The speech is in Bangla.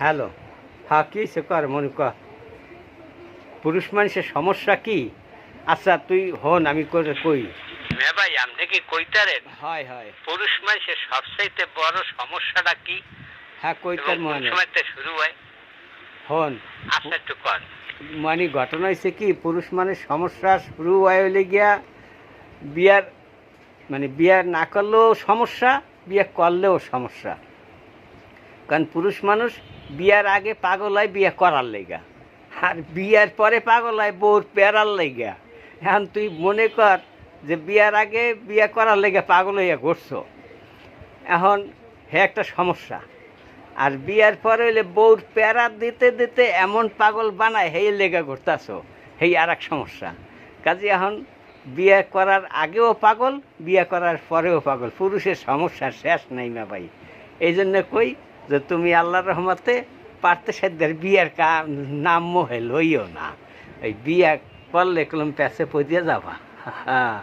হ্যালো। হ্যাঁ, কি সে কর মনে কর পুরুষ মানুষের সমস্যা কি? আচ্ছা তুই হন আমি করে কই। হ্যাঁ ভাই, আপনি কি কইতারেন হয় হয়। পুরুষ মানুষের সবচাইতে বড় সমস্যাটা কি হ্যাঁ এবং কইতার কোন মনে সময় শুরু হয়? হন। আচ্ছা একটু কর। মানে ঘটনা হয়েছে কি, পুরুষ মানুষ সমস্যা শুরু হয়ে গিয়া বিয়ার, মানে বিয়ে না করলেও সমস্যা, বিয়ে করলেও সমস্যা। কারণ পুরুষ মানুষ বিয়ার আগে পাগল হয় বিয়ে করার লেগা, আর বিয়ার পরে পাগল হয় বউর পেয়ারার লেগা। এখন তুই মনে কর যে বিয়ার আগে বিয়ে করার লেগে পাগল হইয়া ঘুরছো, এখন হে একটা সমস্যা। আর বিয়ার পরে হইলে বউর পেয়ারা দিতে দিতে এমন পাগল বানায় হেই লেগে ঘুরতাছো, হেই আর এক সমস্যা। কাজে এখন বিয়ে করার আগেও পাগল, বিয়ে করার পরেও পাগল, পুরুষের সমস্যার শেষ নাই না ভাই। এই জন্যে কই যে তুমি আল্লাহর রহমতে পারতে সাধ্যের বিয়ের নাম মোহে লইও না। এই বিয়ে করলে কলম প্যাসে পদিয়ে যাবা। হ্যাঁ।